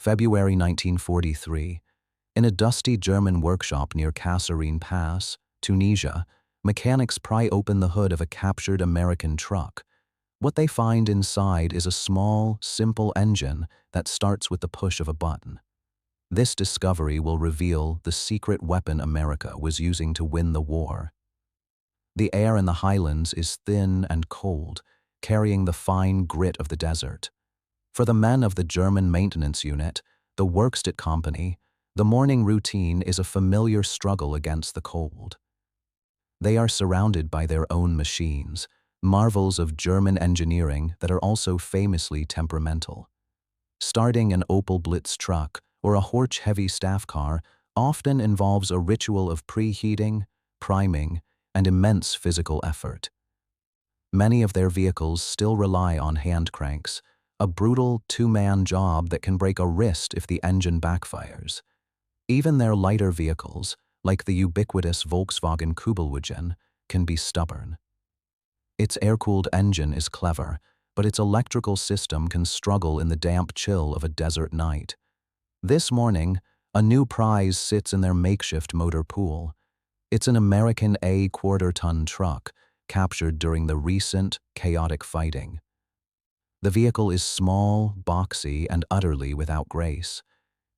February 1943. In a dusty German workshop near Kasserine Pass, Tunisia, mechanics pry open the hood of a captured American truck. What they find inside is a small, simple engine that starts with the push of a button. This discovery will reveal the secret weapon America was using to win the war. The air in the highlands is thin and cold, carrying the fine grit of the desert. For the men of the German maintenance unit, the Werkstatt company, the morning routine is a familiar struggle against the cold. They are surrounded by their own machines, marvels of German engineering that are also famously temperamental. Starting an Opel Blitz truck or a Horch-heavy staff car often involves a ritual of preheating, priming, and immense physical effort. Many of their vehicles still rely on hand cranks, a brutal two-man job that can break a wrist if the engine backfires. Even their lighter vehicles, like the ubiquitous Volkswagen Kübelwagen, can be stubborn. Its air-cooled engine is clever, but its electrical system can struggle in the damp chill of a desert night. This morning, a new prize sits in their makeshift motor pool. It's an American A quarter-ton truck, captured during the recent, chaotic fighting. The vehicle is small, boxy, and utterly without grace.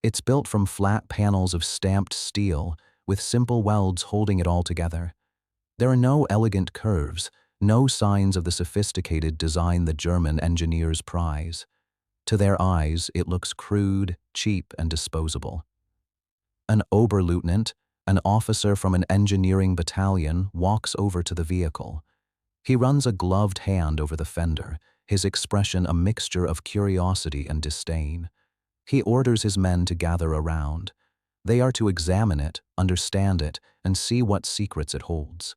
It's built from flat panels of stamped steel, with simple welds holding it all together. There are no elegant curves, no signs of the sophisticated design the German engineers prize. To their eyes, it looks crude, cheap, and disposable. An Oberleutnant, an officer from an engineering battalion, walks over to the vehicle. He runs a gloved hand over the fender, his expression a mixture of curiosity and disdain. He orders his men to gather around. They are to examine it, understand it, and see what secrets it holds.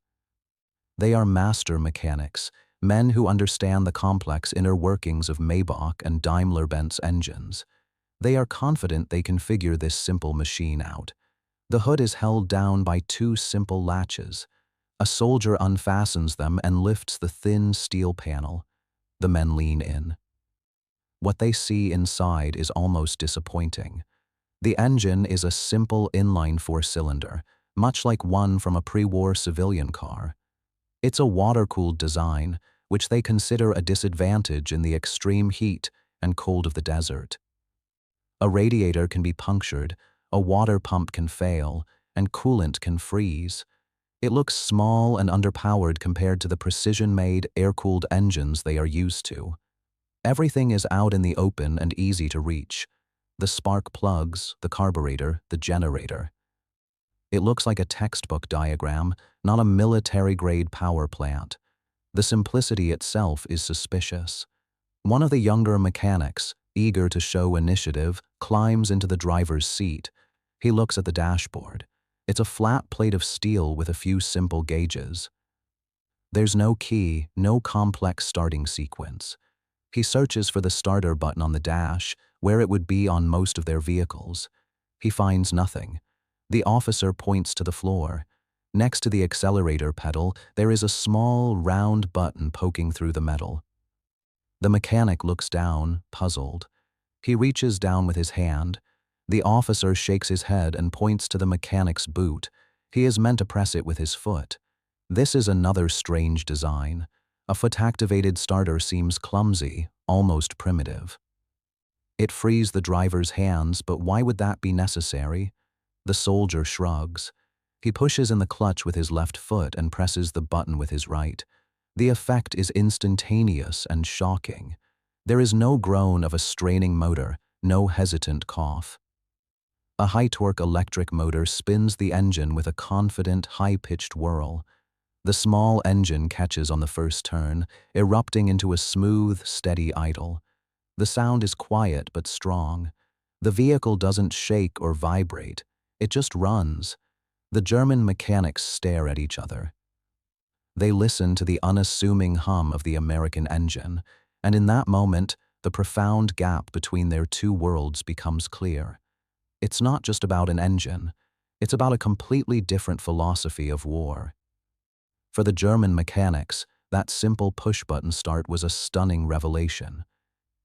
They are master mechanics, men who understand the complex inner workings of Maybach and Daimler-Benz engines. They are confident they can figure this simple machine out. The hood is held down by two simple latches. A soldier unfastens them and lifts the thin steel panel. The men lean in. What they see inside is almost disappointing. The engine is a simple inline four-cylinder, much like one from a pre-war civilian car. It's a water-cooled design, which they consider a disadvantage in the extreme heat and cold of the desert. A radiator can be punctured, a water pump can fail, and coolant can freeze. It looks small and underpowered compared to the precision-made, air-cooled engines they are used to. Everything is out in the open and easy to reach. The spark plugs, the carburetor, the generator. It looks like a textbook diagram, not a military-grade power plant. The simplicity itself is suspicious. One of the younger mechanics, eager to show initiative, climbs into the driver's seat. He looks at the dashboard. It's a flat plate of steel with a few simple gauges. There's no key, no complex starting sequence. He searches for the starter button on the dash, where it would be on most of their vehicles. He finds nothing. The officer points to the floor. Next to the accelerator pedal, there is a small, round button poking through the metal. The mechanic looks down, puzzled. He reaches down with his hand. The officer shakes his head and points to the mechanic's boot. He is meant to press it with his foot. This is another strange design. A foot-activated starter seems clumsy, almost primitive. It frees the driver's hands, but why would that be necessary? The soldier shrugs. He pushes in the clutch with his left foot and presses the button with his right. The effect is instantaneous and shocking. There is no groan of a straining motor, no hesitant cough. A high-torque electric motor spins the engine with a confident, high-pitched whirl. The small engine catches on the first turn, erupting into a smooth, steady idle. The sound is quiet but strong. The vehicle doesn't shake or vibrate. It just runs. The German mechanics stare at each other. They listen to the unassuming hum of the American engine, and in that moment, the profound gap between their two worlds becomes clear. It's not just about an engine. It's about a completely different philosophy of war. For the German mechanics, that simple push-button start was a stunning revelation.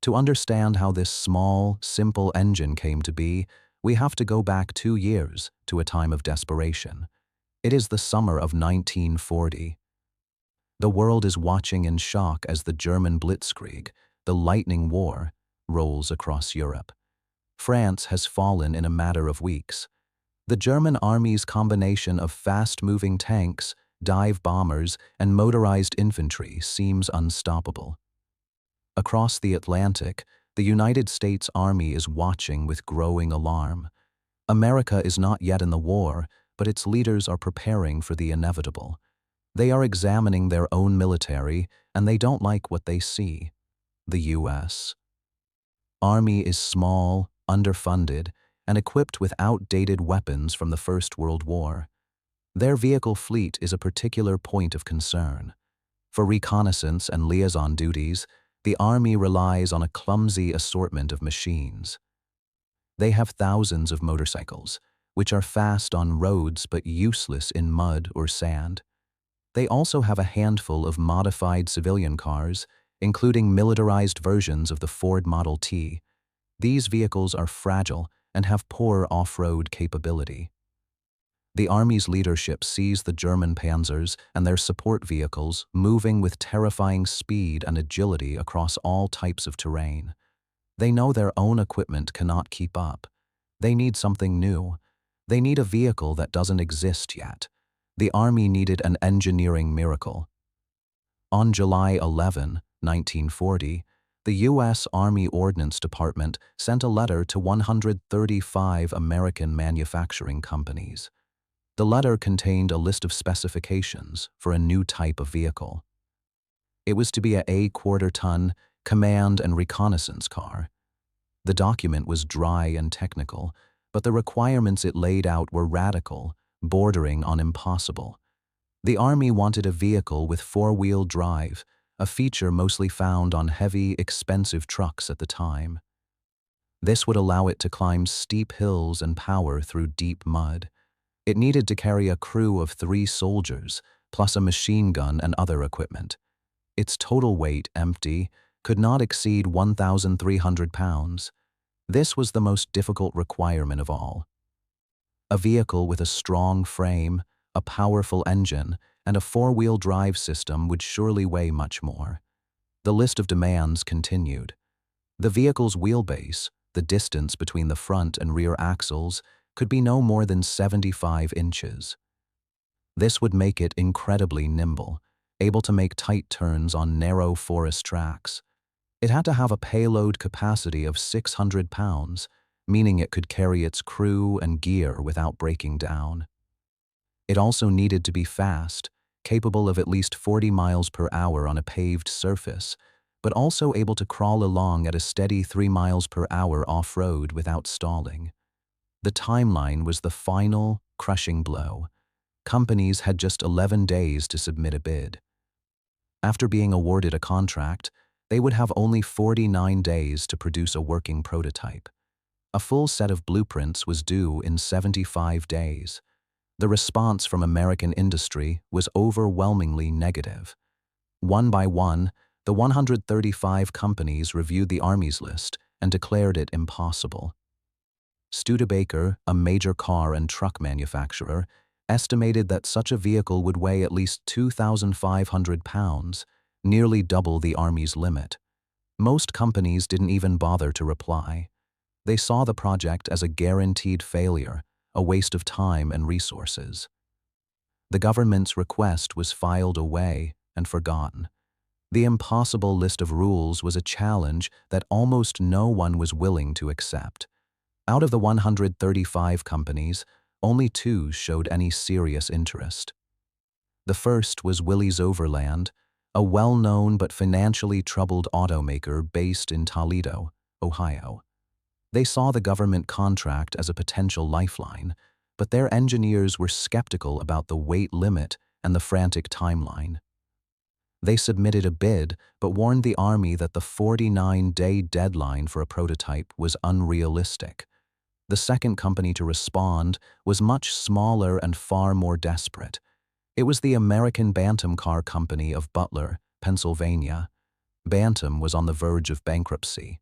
To understand how this small, simple engine came to be, we have to go back 2 years to a time of desperation. It is the summer of 1940. The world is watching in shock as the German Blitzkrieg, the lightning war, rolls across Europe. France has fallen in a matter of weeks. The German army's combination of fast-moving tanks, dive bombers, and motorized infantry seems unstoppable. Across the Atlantic, the United States Army is watching with growing alarm. America is not yet in the war, but its leaders are preparing for the inevitable. They are examining their own military, and they don't like what they see. The U.S. Army is small, underfunded, and equipped with outdated weapons from the First World War. Their vehicle fleet is a particular point of concern. For reconnaissance and liaison duties, the Army relies on a clumsy assortment of machines. They have thousands of motorcycles, which are fast on roads but useless in mud or sand. They also have a handful of modified civilian cars, including militarized versions of the Ford Model T. These vehicles are fragile and have poor off-road capability. The Army's leadership sees the German panzers and their support vehicles moving with terrifying speed and agility across all types of terrain. They know their own equipment cannot keep up. They need something new. They need a vehicle that doesn't exist yet. The Army needed an engineering miracle. On July 11, 1940, the U.S. Army Ordnance Department sent a letter to 135 American manufacturing companies. The letter contained a list of specifications for a new type of vehicle. It was to be a quarter-ton command and reconnaissance car. The document was dry and technical, but the requirements it laid out were radical, bordering on impossible. The Army wanted a vehicle with four-wheel drive, a feature mostly found on heavy, expensive trucks at the time. This would allow it to climb steep hills and power through deep mud. It needed to carry a crew of 3 soldiers, plus a machine gun and other equipment. Its total weight, empty, could not exceed 1,300 pounds. This was the most difficult requirement of all. A vehicle with a strong frame, a powerful engine, and a 4-wheel drive system would surely weigh much more. The list of demands continued. The vehicle's wheelbase, the distance between the front and rear axles, could be no more than 75 inches. This would make it incredibly nimble, able to make tight turns on narrow forest tracks. It had to have a payload capacity of 600 pounds, meaning it could carry its crew and gear without breaking down. It also needed to be fast, capable of at least 40 miles per hour on a paved surface, but also able to crawl along at a steady 3 miles per hour off-road without stalling. The timeline was the final, crushing blow. Companies had just 11 days to submit a bid. After being awarded a contract, they would have only 49 days to produce a working prototype. A full set of blueprints was due in 75 days. The response from American industry was overwhelmingly negative. One by one, the 135 companies reviewed the Army's list and declared it impossible. Studebaker, a major car and truck manufacturer, estimated that such a vehicle would weigh at least 2,500 pounds, nearly double the Army's limit. Most companies didn't even bother to reply. They saw the project as a guaranteed failure, a waste of time and resources. The government's request was filed away and forgotten. The impossible list of rules was a challenge that almost no one was willing to accept. Out of the 135 companies, only 2 showed any serious interest. The first was Willys Overland, a well-known but financially troubled automaker based in Toledo, Ohio. They saw the government contract as a potential lifeline, but their engineers were skeptical about the weight limit and the frantic timeline. They submitted a bid but warned the Army that the 49-day deadline for a prototype was unrealistic. The second company to respond was much smaller and far more desperate. It was the American Bantam Car Company of Butler, Pennsylvania. Bantam was on the verge of bankruptcy.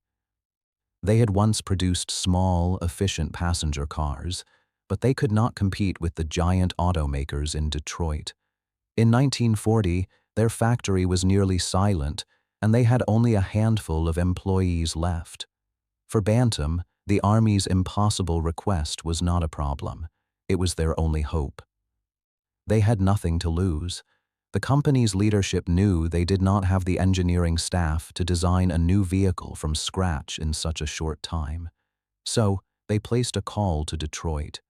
They had once produced small, efficient passenger cars, but they could not compete with the giant automakers in Detroit. In 1940, their factory was nearly silent, and they had only a handful of employees left. For Bantam, the Army's impossible request was not a problem. It was their only hope. They had nothing to lose. The company's leadership knew they did not have the engineering staff to design a new vehicle from scratch in such a short time. So, they placed a call to Detroit.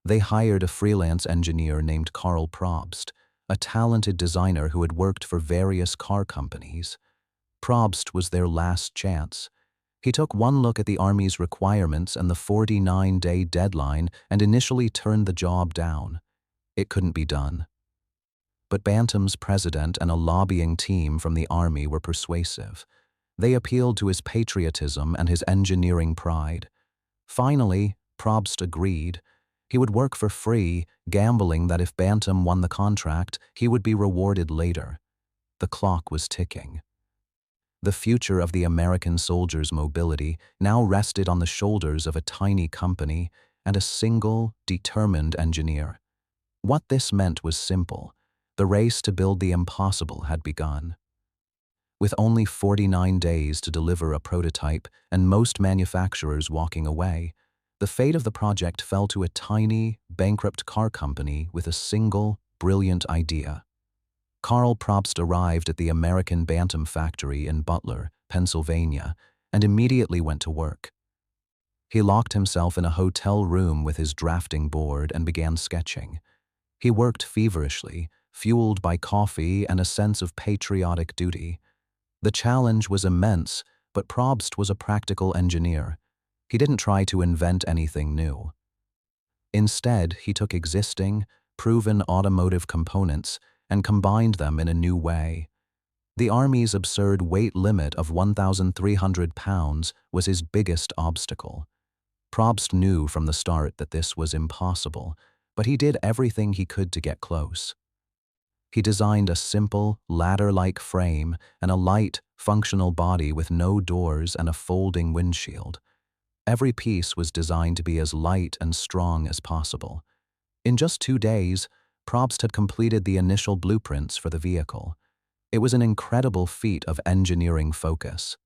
They hired a freelance engineer named Karl Probst, a talented designer who had worked for various car companies. Probst was their last chance. He took one look at the Army's requirements and the 49-day deadline and initially turned the job down. It couldn't be done. But Bantam's president and a lobbying team from the Army were persuasive. They appealed to his patriotism and his engineering pride. Finally, Probst agreed. He would work for free, gambling that if Bantam won the contract, he would be rewarded later. The clock was ticking. The future of the American soldiers' mobility now rested on the shoulders of a tiny company and a single, determined engineer. What this meant was simple. The race to build the impossible had begun. With only 49 days to deliver a prototype and most manufacturers walking away, the fate of the project fell to a tiny, bankrupt car company with a single, brilliant idea. Karl Probst arrived at the American Bantam factory in Butler, Pennsylvania, and immediately went to work. He locked himself in a hotel room with his drafting board and began sketching. He worked feverishly, fueled by coffee and a sense of patriotic duty. The challenge was immense, but Probst was a practical engineer. He didn't try to invent anything new. Instead, he took existing, proven automotive components and combined them in a new way. The Army's absurd weight limit of 1,300 pounds was his biggest obstacle. Probst knew from the start that this was impossible, but he did everything he could to get close. He designed a simple, ladder-like frame and a light, functional body with no doors and a folding windshield. Every piece was designed to be as light and strong as possible. In just 2 days, Probst had completed the initial blueprints for the vehicle. It was an incredible feat of engineering focus.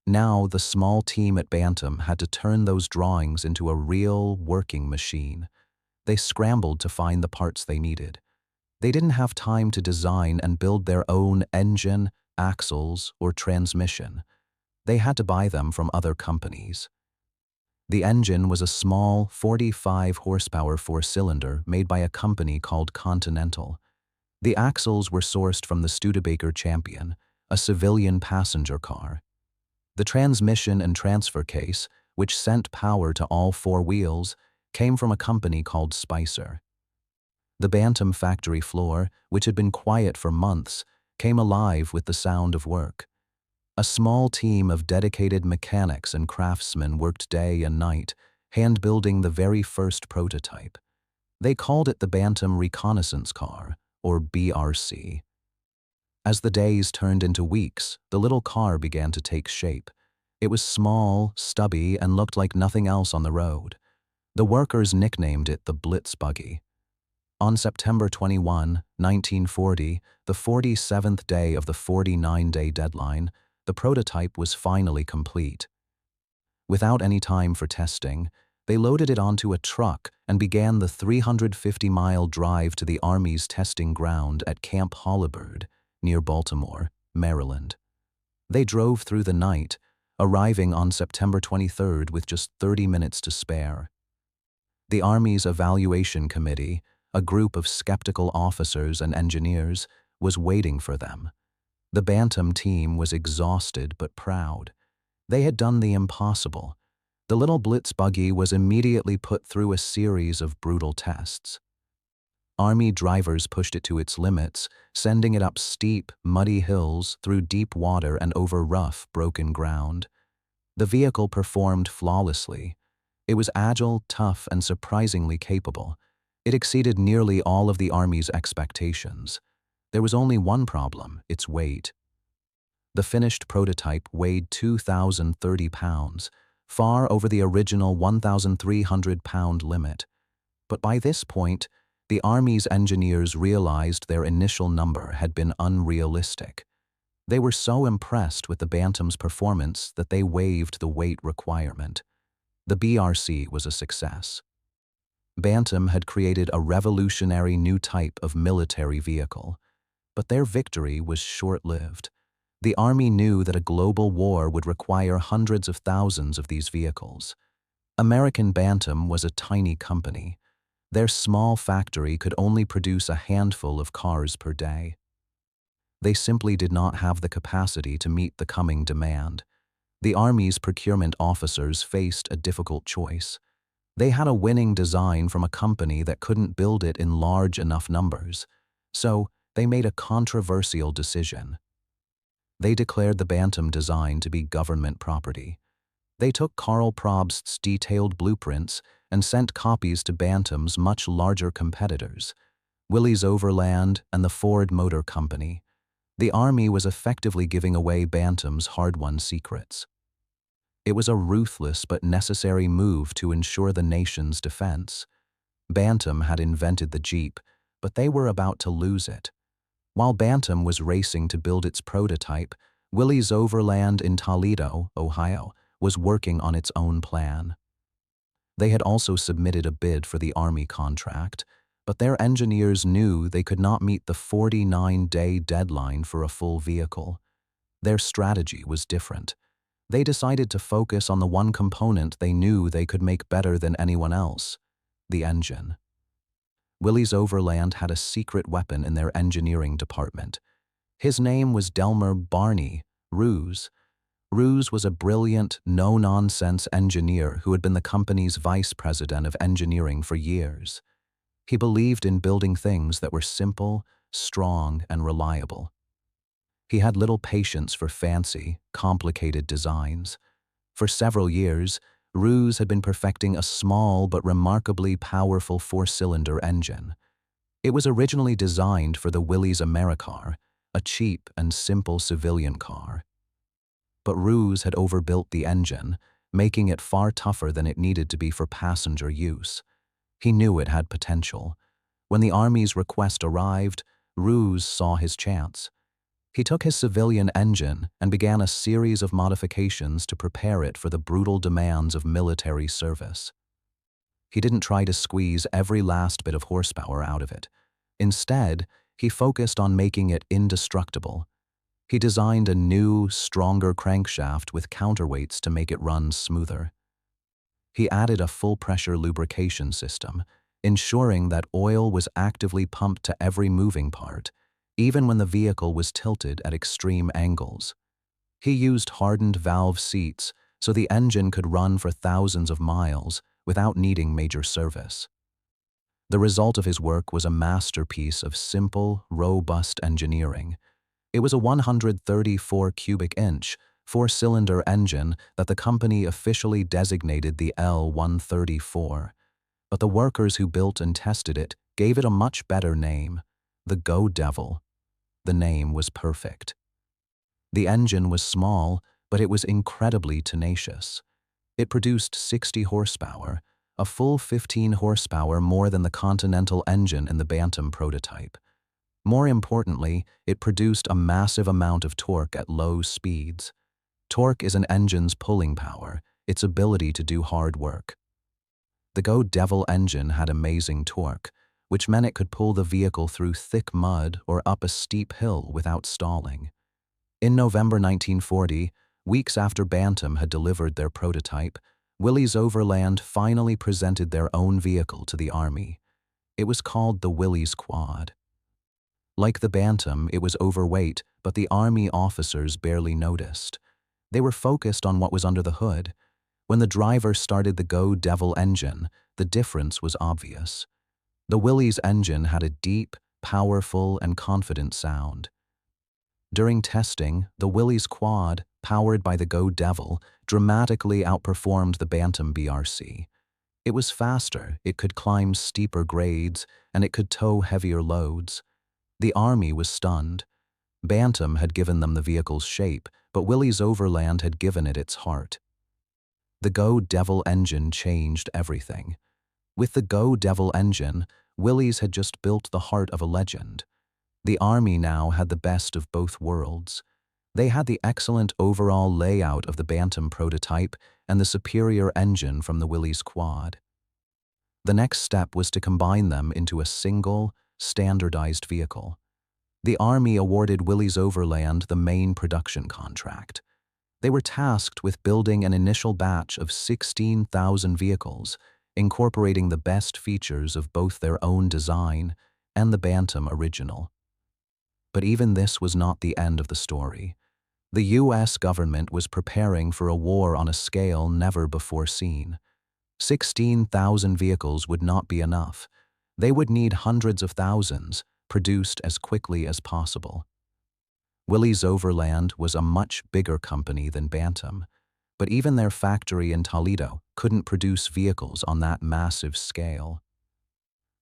Now, the small team at Bantam had to turn those drawings into a real, working machine. They scrambled to find the parts they needed. They didn't have time to design and build their own engine, axles, or transmission. They had to buy them from other companies. The engine was a small 45-horsepower four-cylinder made by a company called Continental. The axles were sourced from the Studebaker Champion, a civilian passenger car. The transmission and transfer case, which sent power to all 4 wheels, came from a company called Spicer. The Bantam factory floor, which had been quiet for months, came alive with the sound of work. A small team of dedicated mechanics and craftsmen worked day and night, hand-building the very first prototype. They called it the Bantam Reconnaissance Car, or BRC. As the days turned into weeks, the little car began to take shape. It was small, stubby, and looked like nothing else on the road. The workers nicknamed it the Blitz Buggy. On September 21, 1940, the 47th day of the 49-day deadline, the prototype was finally complete. Without any time for testing, they loaded it onto a truck and began the 350-mile drive to the Army's testing ground at Camp Holabird, near Baltimore, Maryland. They drove through the night, arriving on September 23rd with just 30 minutes to spare. The Army's evaluation committee, a group of skeptical officers and engineers, was waiting for them. The Bantam team was exhausted but proud. They had done the impossible. The little Blitz buggy was immediately put through a series of brutal tests. Army drivers pushed it to its limits, sending it up steep, muddy hills, through deep water and over rough, broken ground. The vehicle performed flawlessly. It was agile, tough, and surprisingly capable. It exceeded nearly all of the Army's expectations. There was only one problem: its weight. The finished prototype weighed 2,030 pounds, far over the original 1,300-pound limit. But by this point, the Army's engineers realized their initial number had been unrealistic. They were so impressed with the Bantam's performance that they waived the weight requirement. The BRC was a success. Bantam had created a revolutionary new type of military vehicle. But their victory was short-lived. The Army knew that a global war would require hundreds of thousands of these vehicles. American Bantam was a tiny company. Their small factory could only produce a handful of cars per day. They simply did not have the capacity to meet the coming demand. The Army's procurement officers faced a difficult choice. They had a winning design from a company that couldn't build it in large enough numbers, so they made a controversial decision. They declared the Bantam design to be government property. They took Karl Probst's detailed blueprints and sent copies to Bantam's much larger competitors, Willys Overland and the Ford Motor Company. The Army was effectively giving away Bantam's hard-won secrets. It was a ruthless but necessary move to ensure the nation's defense. Bantam had invented the Jeep, but they were about to lose it. While Bantam was racing to build its prototype, Willys Overland in Toledo, Ohio, was working on its own plan. They had also submitted a bid for the Army contract, but their engineers knew they could not meet the 49-day deadline for a full vehicle. Their strategy was different. They decided to focus on the one component they knew they could make better than anyone else: the engine. Willys Overland had a secret weapon in their engineering department. His name was Delmer Barney Roos. Roos was a brilliant, no-nonsense engineer who had been the company's vice president of engineering for years. He believed in building things that were simple, strong, and reliable. He had little patience for fancy, complicated designs. For several years, Roos had been perfecting a small but remarkably powerful four-cylinder engine. It was originally designed for the Willys Americar, a cheap and simple civilian car. But Roos had overbuilt the engine, making it far tougher than it needed to be for passenger use. He knew it had potential. When the Army's request arrived, Roos saw his chance. He took his civilian engine and began a series of modifications to prepare it for the brutal demands of military service. He didn't try to squeeze every last bit of horsepower out of it. Instead, he focused on making it indestructible. He designed a new, stronger crankshaft with counterweights to make it run smoother. He added a full-pressure lubrication system, ensuring that oil was actively pumped to every moving part, even when the vehicle was tilted at extreme angles. He used hardened valve seats so the engine could run for thousands of miles without needing major service. The result of his work was a masterpiece of simple, robust engineering. It was a 134 cubic inch, four-cylinder engine that the company officially designated the L-134. But the workers who built and tested it gave it a much better name: the Go Devil. The name was perfect. The engine was small, but it was incredibly tenacious. It produced 60 horsepower, a full 15 horsepower more than the Continental engine in the Bantam prototype. More importantly, it produced a massive amount of torque at low speeds. Torque is an engine's pulling power, its ability to do hard work. The Go Devil engine had amazing torque, which meant it could pull the vehicle through thick mud or up a steep hill without stalling. In November 1940, weeks after Bantam had delivered their prototype, Willys Overland finally presented their own vehicle to the Army. It was called the Willys Quad. Like the Bantam, it was overweight, but the Army officers barely noticed. They were focused on what was under the hood. When the driver started the Go Devil engine, the difference was obvious. The Willys engine had a deep, powerful, and confident sound. During testing, the Willys Quad, powered by the Go Devil, dramatically outperformed the Bantam BRC. It was faster, it could climb steeper grades, and it could tow heavier loads. The Army was stunned. Bantam had given them the vehicle's shape, but Willys Overland had given it its heart. The Go Devil engine changed everything. With the Go Devil engine, Willys had just built the heart of a legend. The Army now had the best of both worlds. They had the excellent overall layout of the Bantam prototype and the superior engine from the Willys Quad. The next step was to combine them into a single, standardized vehicle. The Army awarded Willys Overland the main production contract. They were tasked with building an initial batch of 16,000 vehicles, incorporating the best features of both their own design and the Bantam original. But even this was not the end of the story. The U.S. government was preparing for a war on a scale never before seen. 16,000 vehicles would not be enough. They would need hundreds of thousands, produced as quickly as possible. Willys Overland was a much bigger company than Bantam, but even their factory in Toledo couldn't produce vehicles on that massive scale.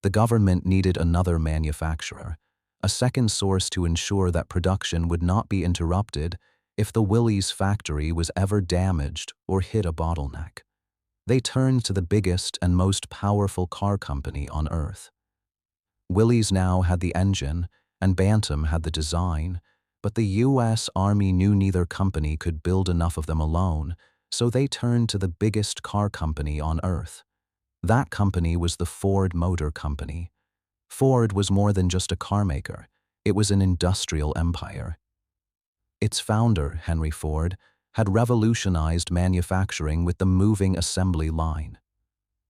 The government needed another manufacturer, a second source to ensure that production would not be interrupted if the Willys factory was ever damaged or hit a bottleneck. They turned to the biggest and most powerful car company on Earth. Willys now had the engine, and Bantam had the design, but the U.S. Army knew neither company could build enough of them alone, so they turned to the biggest car company on Earth. That company was the Ford Motor Company. Ford was more than just a car maker. It was an industrial empire. Its founder, Henry Ford, had revolutionized manufacturing with the moving assembly line.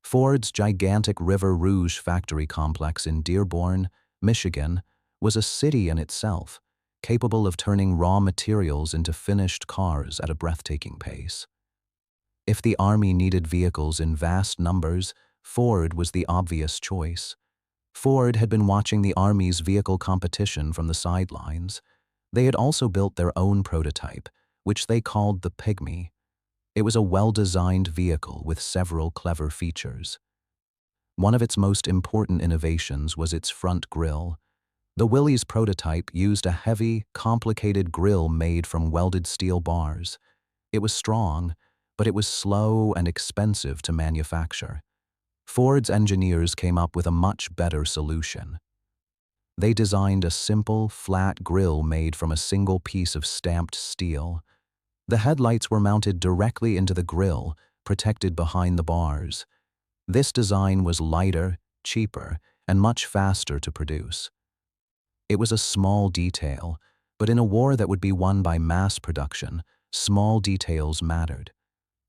Ford's gigantic River Rouge factory complex in Dearborn, Michigan, was a city in itself, capable of turning raw materials into finished cars at a breathtaking pace. If the Army needed vehicles in vast numbers, Ford was the obvious choice. Ford had been watching the Army's vehicle competition from the sidelines. They had also built their own prototype, which they called the Pygmy. It was a well-designed vehicle with several clever features. One of its most important innovations was its front grille. The Willys prototype used a heavy, complicated grille made from welded steel bars. It was strong, but it was slow and expensive to manufacture. Ford's engineers came up with a much better solution. They designed a simple, flat grille made from a single piece of stamped steel. The headlights were mounted directly into the grille, protected behind the bars. This design was lighter, cheaper, and much faster to produce. It was a small detail, but in a war that would be won by mass production, small details mattered.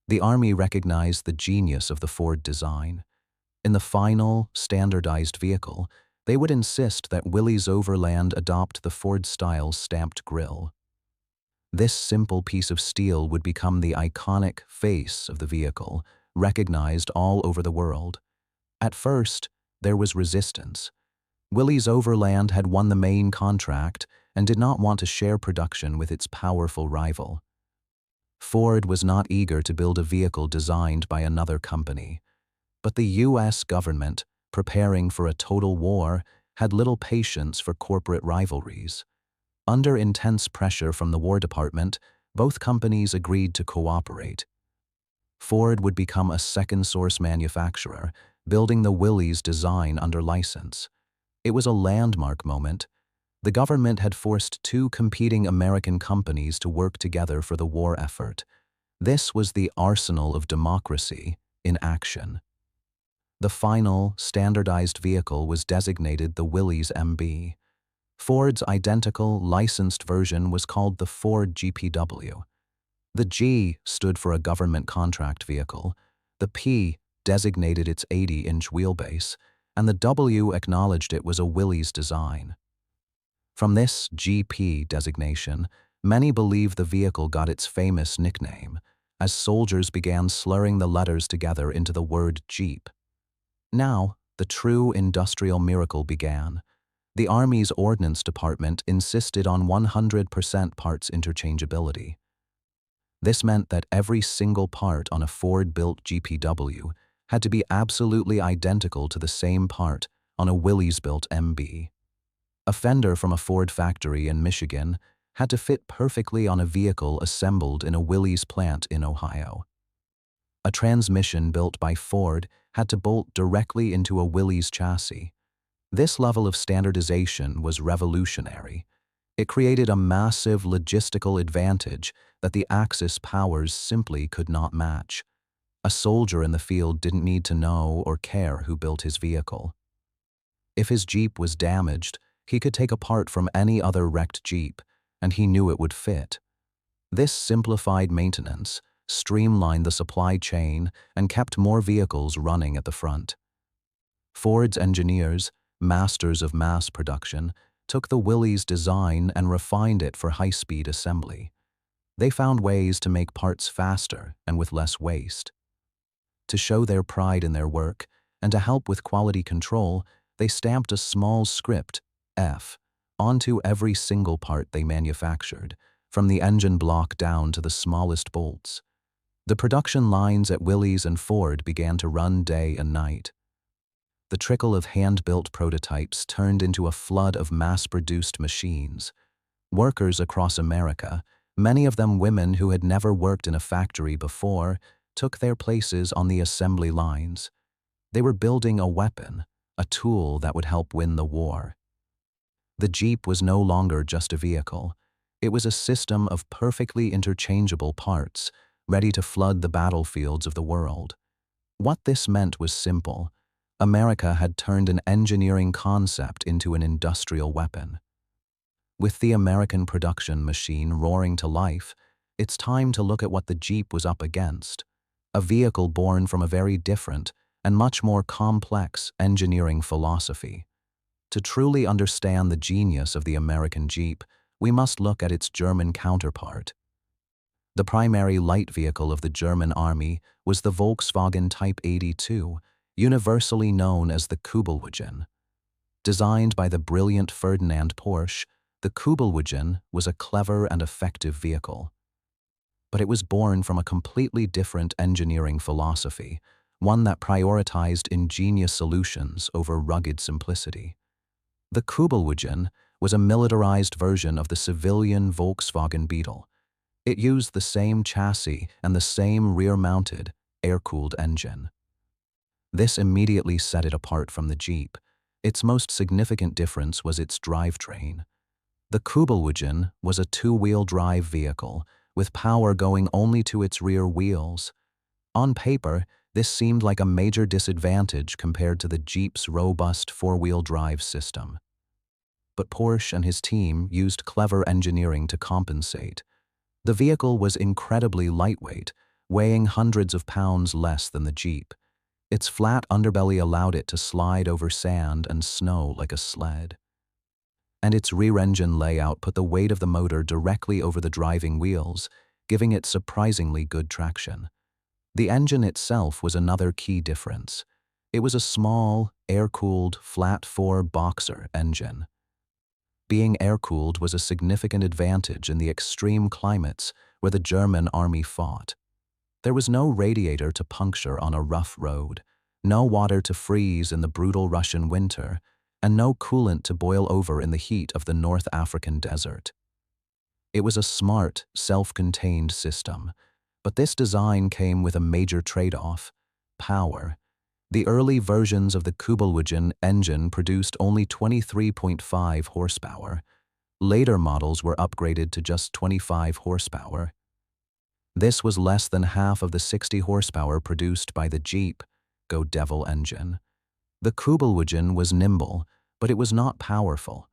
The Army recognized the genius of the Ford design. In the final, standardized vehicle, they would insist that Willys Overland adopt the Ford-style stamped grille. This simple piece of steel would become the iconic face of the vehicle, recognized all over the world. At first, there was resistance. Willys Overland had won the main contract and did not want to share production with its powerful rival. Ford was not eager to build a vehicle designed by another company. But the U.S. government, preparing for a total war, had little patience for corporate rivalries. Under intense pressure from the War Department, both companies agreed to cooperate. Ford would become a second-source manufacturer, building the Willys design under license. It was a landmark moment. The government had forced two competing American companies to work together for the war effort. This was the arsenal of democracy in action. The final, standardized vehicle was designated the Willys MB. Ford's identical, licensed version was called the Ford GPW. The G stood for a government contract vehicle, the P designated its 80-inch wheelbase, and the W acknowledged it was a Willys design. From this GP designation, many believe the vehicle got its famous nickname, as soldiers began slurring the letters together into the word Jeep. Now, the true industrial miracle began. The Army's Ordnance Department insisted on 100% parts interchangeability. This meant that every single part on a Ford-built GPW had to be absolutely identical to the same part on a Willys-built MB. A fender from a Ford factory in Michigan had to fit perfectly on a vehicle assembled in a Willys plant in Ohio. A transmission built by Ford had to bolt directly into a Willys chassis. This level of standardization was revolutionary. It created a massive logistical advantage that the Axis powers simply could not match. A soldier in the field didn't need to know or care who built his vehicle. If his Jeep was damaged, he could take a part from any other wrecked Jeep, and he knew it would fit. This simplified maintenance, streamlined the supply chain, and kept more vehicles running at the front. Ford's engineers, masters of mass production, took the Willys design and refined it for high-speed assembly. They found ways to make parts faster and with less waste. To show their pride in their work, and to help with quality control, they stamped a small script, F, onto every single part they manufactured, from the engine block down to the smallest bolts. The production lines at Willys and Ford began to run day and night. The trickle of hand-built prototypes turned into a flood of mass-produced machines. Workers across America, many of them women who had never worked in a factory before, took their places on the assembly lines. They were building a weapon, a tool that would help win the war. The Jeep was no longer just a vehicle. It was a system of perfectly interchangeable parts, ready to flood the battlefields of the world. What this meant was simple. America had turned an engineering concept into an industrial weapon. With the American production machine roaring to life, it's time to look at what the Jeep was up against. A vehicle born from a very different and much more complex engineering philosophy. To truly understand the genius of the American Jeep, we must look at its German counterpart. The primary light vehicle of the German army was the Volkswagen Type 82, universally known as the Kübelwagen. Designed by the brilliant Ferdinand Porsche, the Kübelwagen was a clever and effective vehicle. But it was born from a completely different engineering philosophy, one that prioritized ingenious solutions over rugged simplicity. The Kübelwagen was a militarized version of the civilian Volkswagen Beetle. It used the same chassis and the same rear-mounted, air-cooled engine. This immediately set it apart from the Jeep. Its most significant difference was its drivetrain. The Kübelwagen was a two-wheel drive vehicle, with power going only to its rear wheels. On paper, this seemed like a major disadvantage compared to the Jeep's robust four-wheel drive system. But Porsche and his team used clever engineering to compensate. The vehicle was incredibly lightweight, weighing hundreds of pounds less than the Jeep. Its flat underbelly allowed it to slide over sand and snow like a sled. And its rear-engine layout put the weight of the motor directly over the driving wheels, giving it surprisingly good traction. The engine itself was another key difference. It was a small, air-cooled, flat-four boxer engine. Being air-cooled was a significant advantage in the extreme climates where the German army fought. There was no radiator to puncture on a rough road, no water to freeze in the brutal Russian winter, and no coolant to boil over in the heat of the North African desert. It was a smart, self-contained system, but this design came with a major trade-off: power. The early versions of the Kübelwagen engine produced only 23.5 horsepower. Later models were upgraded to just 25 horsepower. This was less than half of the 60 horsepower produced by the Jeep Go Devil engine. The Kübelwagen was nimble, but it was not powerful.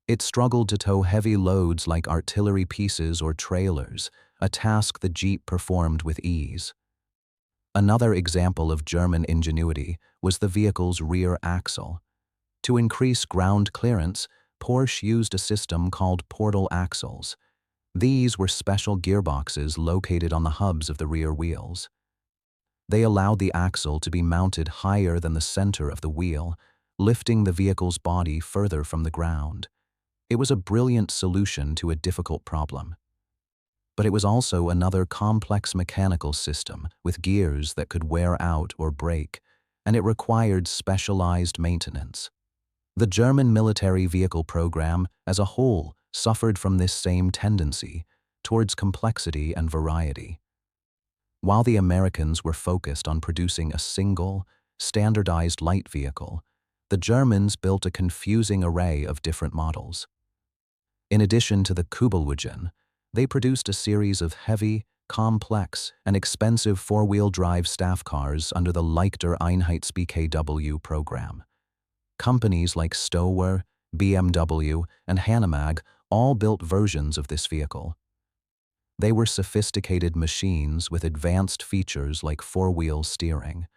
It struggled to tow heavy loads like artillery pieces or trailers, a task the Jeep performed with ease. Another example of German ingenuity was the vehicle's rear axle. To increase ground clearance, Porsche used a system called portal axles. These were special gearboxes located on the hubs of the rear wheels. They allowed the axle to be mounted higher than the center of the wheel, lifting the vehicle's body further from the ground. It was a brilliant solution to a difficult problem. But it was also another complex mechanical system with gears that could wear out or break, and it required specialized maintenance. The German military vehicle program as a whole suffered from this same tendency towards complexity and variety. While the Americans were focused on producing a single, standardized light vehicle, the Germans built a confusing array of different models. In addition to the Kübelwagen, they produced a series of heavy, complex, and expensive four-wheel drive staff cars under the Leichter Einheitsbkw program. Companies like Stower, BMW, and Hanomag all built versions of this vehicle. They were sophisticated machines with advanced features like four-wheel steering,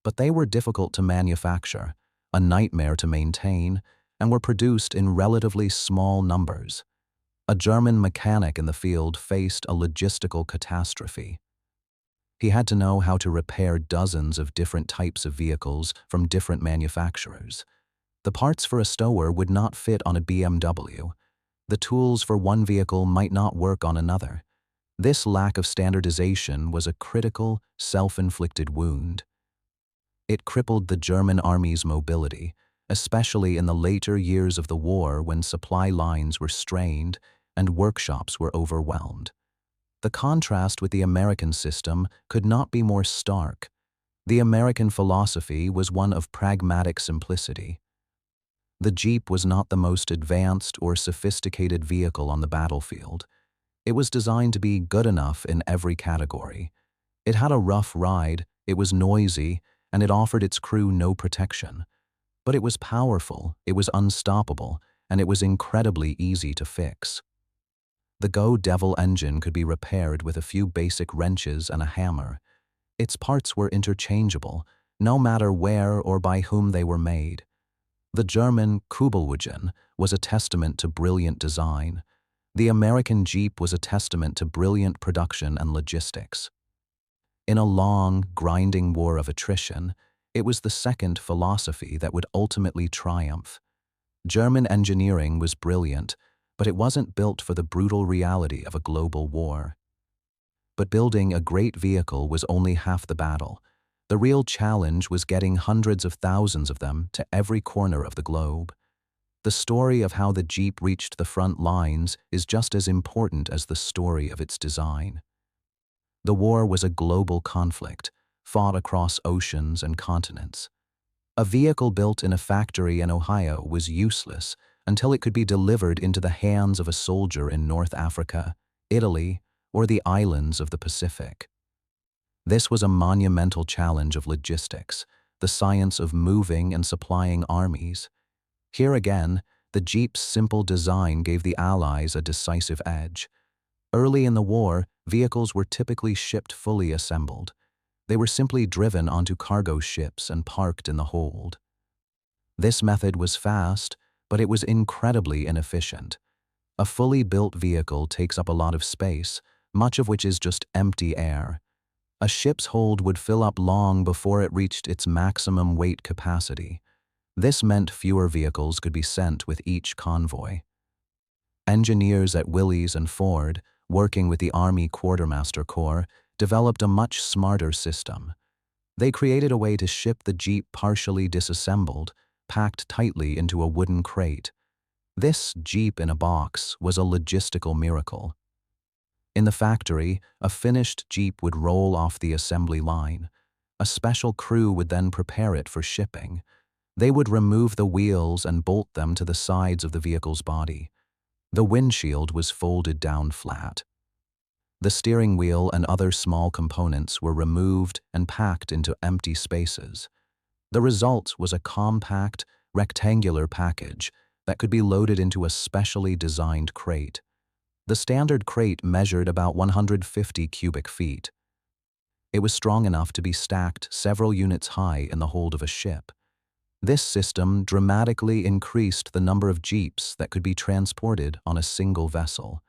but they were difficult to manufacture, a nightmare to maintain, and were produced in relatively small numbers. A German mechanic in the field faced a logistical catastrophe. He had to know how to repair dozens of different types of vehicles from different manufacturers. The parts for a Stower would not fit on a BMW. The tools for one vehicle might not work on another. This lack of standardization was a critical, self-inflicted wound. It crippled the German army's mobility, especially in the later years of the war when supply lines were strained and workshops were overwhelmed. The contrast with the American system could not be more stark. The American philosophy was one of pragmatic simplicity. The Jeep was not the most advanced or sophisticated vehicle on the battlefield. It was designed to be good enough in every category. It had a rough ride, it was noisy, and it offered its crew no protection. But it was powerful, it was unstoppable, and it was incredibly easy to fix. The Go Devil engine could be repaired with a few basic wrenches and a hammer. Its parts were interchangeable, no matter where or by whom they were made. The German Kübelwagen was a testament to brilliant design. The American Jeep was a testament to brilliant production and logistics. In a long, grinding war of attrition, it was the second philosophy that would ultimately triumph. German engineering was brilliant, but it wasn't built for the brutal reality of a global war. But building a great vehicle was only half the battle. The real challenge was getting hundreds of thousands of them to every corner of the globe. The story of how the Jeep reached the front lines is just as important as the story of its design. The war was a global conflict, fought across oceans and continents. A vehicle built in a factory in Ohio was useless until it could be delivered into the hands of a soldier in North Africa, Italy, or the islands of the Pacific. This was a monumental challenge of logistics, the science of moving and supplying armies. Here again, the Jeep's simple design gave the Allies a decisive edge. Early in the war, vehicles were typically shipped fully assembled. They were simply driven onto cargo ships and parked in the hold. This method was fast, but it was incredibly inefficient. A fully built vehicle takes up a lot of space, much of which is just empty air. A ship's hold would fill up long before it reached its maximum weight capacity. This meant fewer vehicles could be sent with each convoy. Engineers at Willys and Ford, working with the Army Quartermaster Corps, developed a much smarter system. They created a way to ship the Jeep partially disassembled, packed tightly into a wooden crate. This Jeep in a box was a logistical miracle. In the factory, a finished Jeep would roll off the assembly line. A special crew would then prepare it for shipping. They would remove the wheels and bolt them to the sides of the vehicle's body. The windshield was folded down flat. The steering wheel and other small components were removed and packed into empty spaces. The result was a compact, rectangular package that could be loaded into a specially designed crate. The standard crate measured about 150 cubic feet. It was strong enough to be stacked several units high in the hold of a ship. This system dramatically increased the number of Jeeps that could be transported on a single vessel.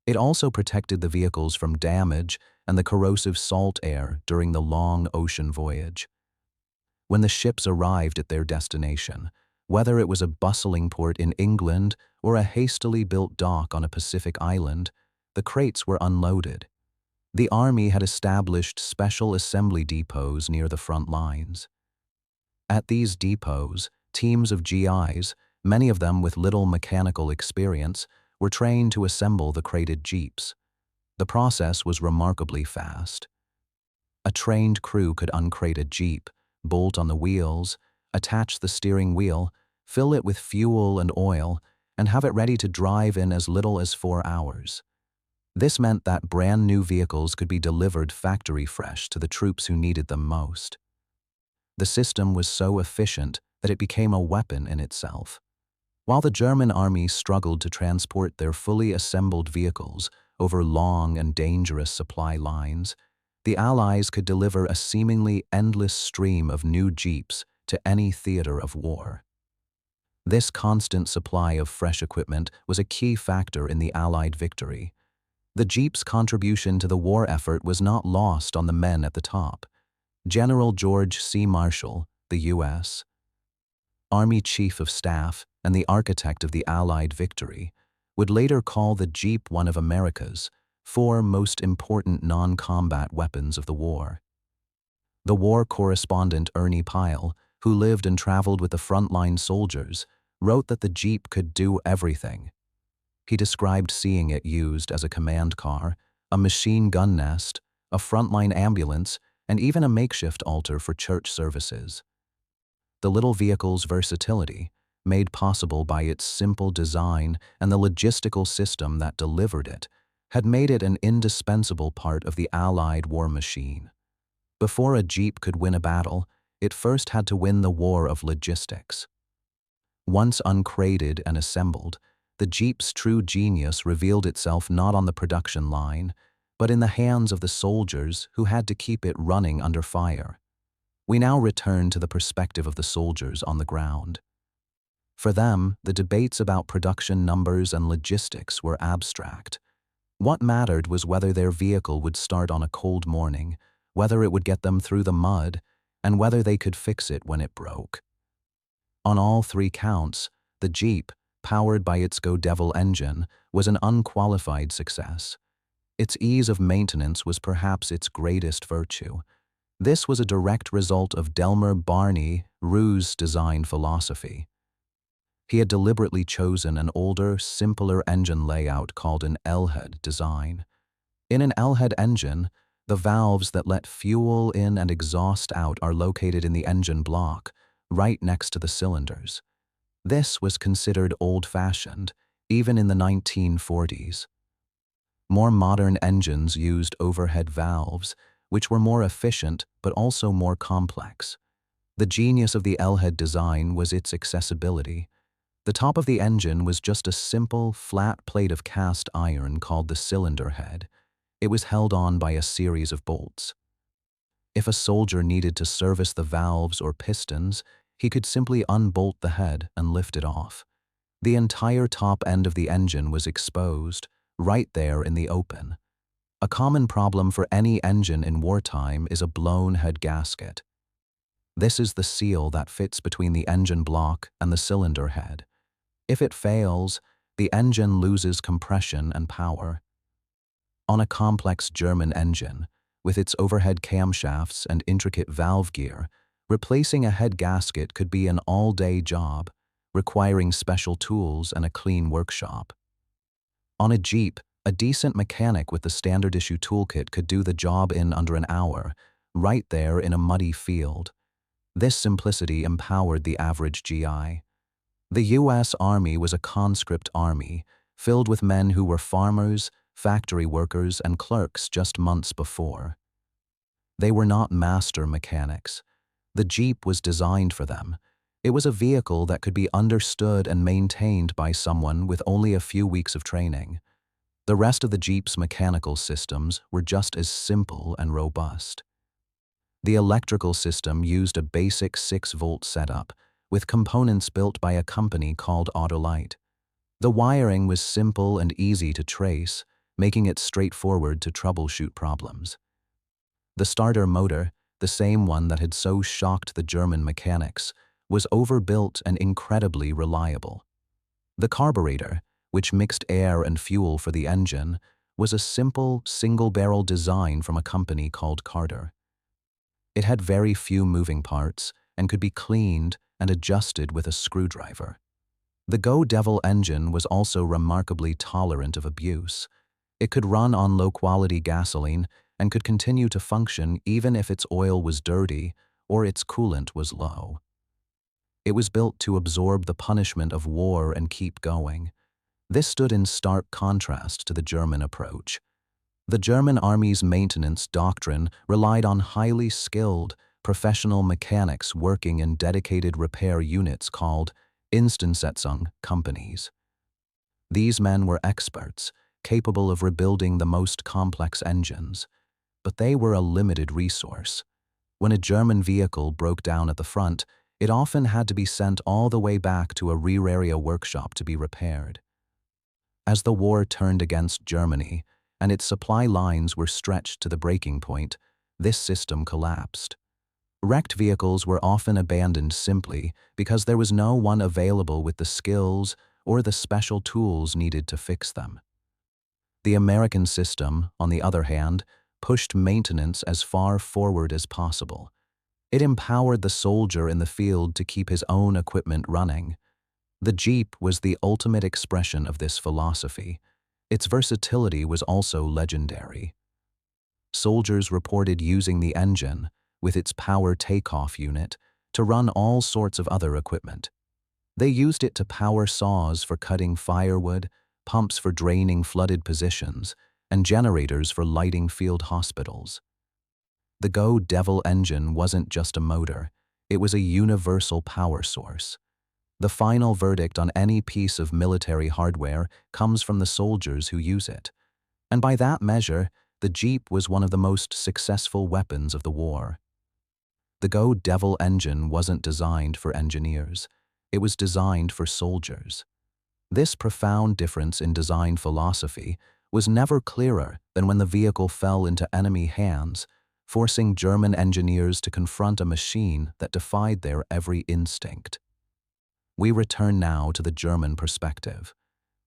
It also protected the vehicles from damage and the corrosive salt air during the long ocean voyage. When the ships arrived at their destination, whether it was a bustling port in England or a hastily built dock on a Pacific island, the crates were unloaded. The Army had established special assembly depots near the front lines. At these depots, teams of GIs, many of them with little mechanical experience, were trained to assemble the crated jeeps. The process was remarkably fast. A trained crew could uncrate a jeep, bolt on the wheels, attach the steering wheel, fill it with fuel and oil, and have it ready to drive in as little as 4 hours. This meant that brand new vehicles could be delivered factory fresh to the troops who needed them most. The system was so efficient that it became a weapon in itself. While the German army struggled to transport their fully assembled vehicles over long and dangerous supply lines, the Allies could deliver a seemingly endless stream of new jeeps to any theater of war. This constant supply of fresh equipment was a key factor in the Allied victory. The jeep's contribution to the war effort was not lost on the men at the top. General George C. Marshall, the U.S. Army Chief of Staff and the architect of the Allied victory, would later call the jeep one of America's 4 most important non-combat weapons of the war. The war correspondent Ernie Pyle, who lived and traveled with the frontline soldiers, wrote that the jeep could do everything. He described seeing it used as a command car, a machine gun nest, a frontline ambulance, and even a makeshift altar for church services. The little vehicle's versatility, made possible by its simple design and the logistical system that delivered it, had made it an indispensable part of the Allied war machine. Before a jeep could win a battle, it first had to win the war of logistics. Once uncrated and assembled, the jeep's true genius revealed itself not on the production line, but in the hands of the soldiers who had to keep it running under fire. We now return to the perspective of the soldiers on the ground. For them, the debates about production numbers and logistics were abstract. What mattered was whether their vehicle would start on a cold morning, whether it would get them through the mud, and whether they could fix it when it broke. On all 3 counts, the Jeep, powered by its Go Devil engine, was an unqualified success. Its ease of maintenance was perhaps its greatest virtue. This was a direct result of Delmer Barney Roux's design philosophy. He had deliberately chosen an older, simpler engine layout called an L-head design. In an L-head engine, the valves that let fuel in and exhaust out are located in the engine block, right next to the cylinders. This was considered old-fashioned, even in the 1940s. More modern engines used overhead valves, which were more efficient but also more complex. The genius of the L-head design was its accessibility. The top of the engine was just a simple, flat plate of cast iron called the cylinder head. It was held on by a series of bolts. If a soldier needed to service the valves or pistons, he could simply unbolt the head and lift it off. The entire top end of the engine was exposed, right there in the open. A common problem for any engine in wartime is a blown head gasket. This is the seal that fits between the engine block and the cylinder head. If it fails, the engine loses compression and power. On a complex German engine, with its overhead camshafts and intricate valve gear, replacing a head gasket could be an all-day job, requiring special tools and a clean workshop. On a Jeep, a decent mechanic with the standard-issue toolkit could do the job in under an hour, right there in a muddy field. This simplicity empowered the average GI. The U.S. Army was a conscript army, filled with men who were farmers, factory workers, and clerks just months before. They were not master mechanics. The Jeep was designed for them. It was a vehicle that could be understood and maintained by someone with only a few weeks of training. The rest of the Jeep's mechanical systems were just as simple and robust. The electrical system used a basic 6-volt setup, with components built by a company called Autolite. The wiring was simple and easy to trace, making it straightforward to troubleshoot problems. The starter motor, the same one that had so shocked the German mechanics, was overbuilt and incredibly reliable. The carburetor, which mixed air and fuel for the engine, was a simple, single-barrel design from a company called Carter. It had very few moving parts and could be cleaned and adjusted with a screwdriver. The Go Devil engine was also remarkably tolerant of abuse. It could run on low-quality gasoline and could continue to function even if its oil was dirty or its coolant was low. It was built to absorb the punishment of war and keep going. This stood in stark contrast to the German approach. The German army's maintenance doctrine relied on highly skilled, professional mechanics working in dedicated repair units called Instandsetzung companies. These men were experts, capable of rebuilding the most complex engines, but they were a limited resource. When a German vehicle broke down at the front, it often had to be sent all the way back to a rear area workshop to be repaired. As the war turned against Germany, and its supply lines were stretched to the breaking point, this system collapsed. Wrecked vehicles were often abandoned simply because there was no one available with the skills or the special tools needed to fix them. The American system, on the other hand, pushed maintenance as far forward as possible. It empowered the soldier in the field to keep his own equipment running. The Jeep was the ultimate expression of this philosophy. Its versatility was also legendary. Soldiers reported using the engine, with its power takeoff unit, to run all sorts of other equipment. They used it to power saws for cutting firewood, pumps for draining flooded positions, and generators for lighting field hospitals. The Go Devil engine wasn't just a motor, it was a universal power source. The final verdict on any piece of military hardware comes from the soldiers who use it. And by that measure, the Jeep was one of the most successful weapons of the war. The Go Devil engine wasn't designed for engineers. It was designed for soldiers. This profound difference in design philosophy was never clearer than when the vehicle fell into enemy hands, forcing German engineers to confront a machine that defied their every instinct. We return now to the German perspective.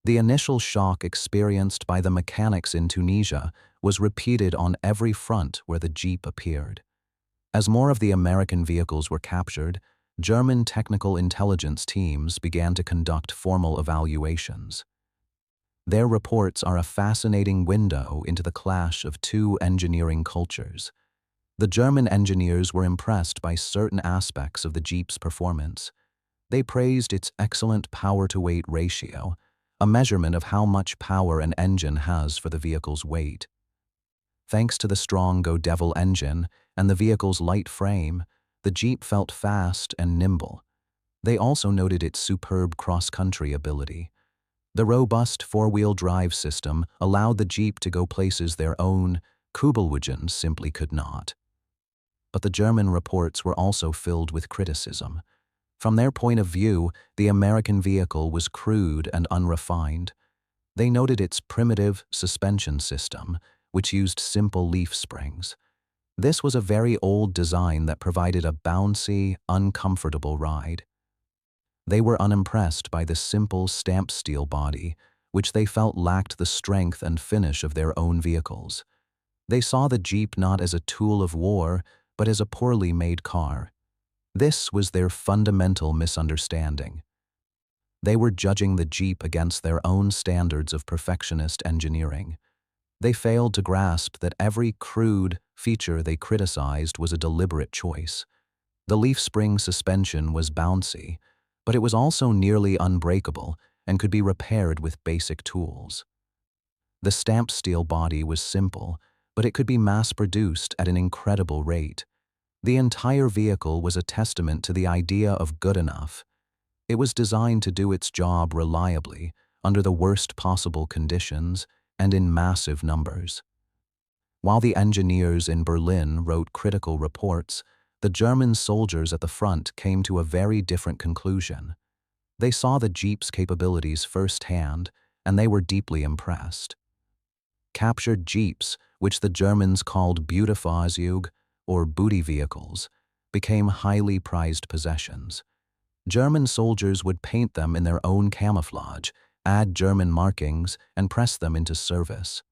The initial shock experienced by the mechanics in Tunisia was repeated on every front where the Jeep appeared. As more of the American vehicles were captured, German technical intelligence teams began to conduct formal evaluations. Their reports are a fascinating window into the clash of two engineering cultures. The German engineers were impressed by certain aspects of the Jeep's performance. They praised its excellent power-to-weight ratio, a measurement of how much power an engine has for the vehicle's weight. Thanks to the strong Go Devil engine and the vehicle's light frame, the Jeep felt fast and nimble. They also noted its superb cross-country ability. The robust four-wheel drive system allowed the Jeep to go places their own Kübelwagens simply could not. But the German reports were also filled with criticism. From their point of view, the American vehicle was crude and unrefined. They noted its primitive suspension system, which used simple leaf springs. This was a very old design that provided a bouncy, uncomfortable ride. They were unimpressed by the simple stamped steel body, which they felt lacked the strength and finish of their own vehicles. They saw the Jeep not as a tool of war, but as a poorly made car. This was their fundamental misunderstanding. They were judging the Jeep against their own standards of perfectionist engineering. They failed to grasp that every crude feature they criticized was a deliberate choice. The leaf spring suspension was bouncy, but it was also nearly unbreakable and could be repaired with basic tools. The stamped steel body was simple, but it could be mass-produced at an incredible rate. The entire vehicle was a testament to the idea of good enough. It was designed to do its job reliably, under the worst possible conditions, and in massive numbers. While the engineers in Berlin wrote critical reports, the German soldiers at the front came to a very different conclusion. They saw the Jeep's capabilities firsthand, and they were deeply impressed. Captured Jeeps, which the Germans called Beautifahrzeuge, or booty vehicles, became highly prized possessions. German soldiers would paint them in their own camouflage, add German markings, and press them into service.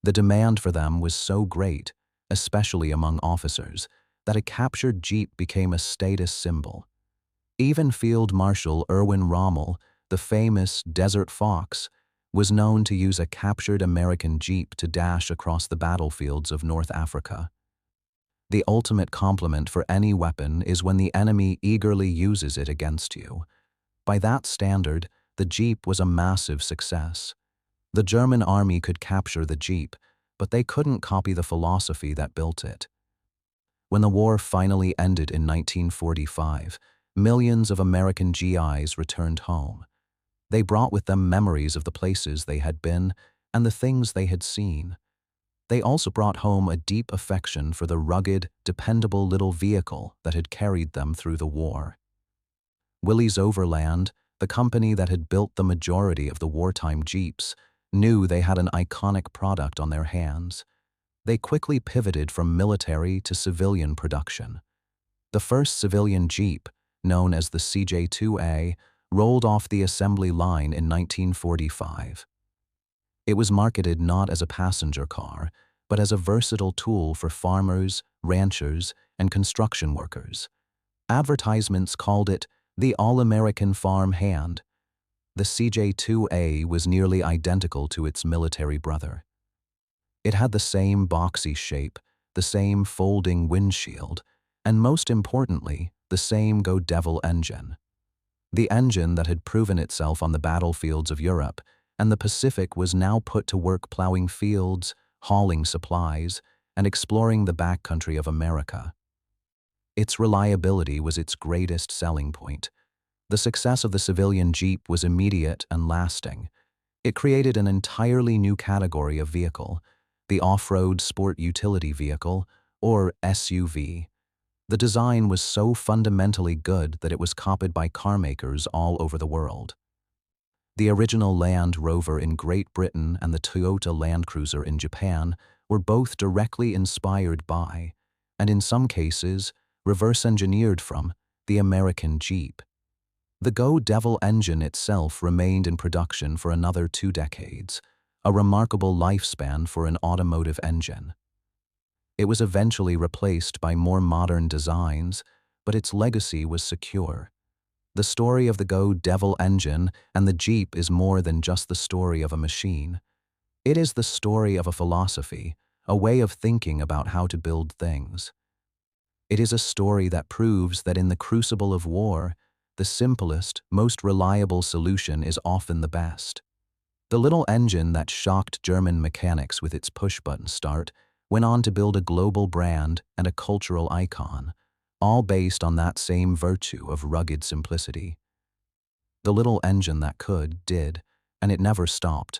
The demand for them was so great, especially among officers, that a captured Jeep became a status symbol. Even Field Marshal Erwin Rommel, the famous Desert Fox, was known to use a captured American Jeep to dash across the battlefields of North Africa. The ultimate compliment for any weapon is when the enemy eagerly uses it against you. By that standard, the Jeep was a massive success. The German army could capture the Jeep, but they couldn't copy the philosophy that built it. When the war finally ended in 1945, millions of American GIs returned home. They brought with them memories of the places they had been and the things they had seen. They also brought home a deep affection for the rugged, dependable little vehicle that had carried them through the war. Willys Overland, the company that had built the majority of the wartime Jeeps, knew they had an iconic product on their hands. They quickly pivoted from military to civilian production. The first civilian Jeep, known as the CJ2A, rolled off the assembly line in 1945. It was marketed not as a passenger car, but as a versatile tool for farmers, ranchers, and construction workers. Advertisements called it the all-American farm hand. The CJ2A was nearly identical to its military brother. It had the same boxy shape, the same folding windshield, and most importantly, the same Go Devil engine. The engine that had proven itself on the battlefields of Europe and the Pacific was now put to work plowing fields, hauling supplies, and exploring the backcountry of America. Its reliability was its greatest selling point. The success of the civilian Jeep was immediate and lasting. It created an entirely new category of vehicle, the off-road sport utility vehicle, or SUV. The design was so fundamentally good that it was copied by carmakers all over the world. The original Land Rover in Great Britain and the Toyota Land Cruiser in Japan were both directly inspired by, and in some cases, reverse-engineered from, the American Jeep. The Go Devil engine itself remained in production for another 2 decades, a remarkable lifespan for an automotive engine. It was eventually replaced by more modern designs, but its legacy was secure. The story of the Go Devil engine and the Jeep is more than just the story of a machine. It is the story of a philosophy, a way of thinking about how to build things. It is a story that proves that in the crucible of war, the simplest, most reliable solution is often the best. The little engine that shocked German mechanics with its push-button start went on to build a global brand and a cultural icon, all based on that same virtue of rugged simplicity. The little engine that did, and it never stopped.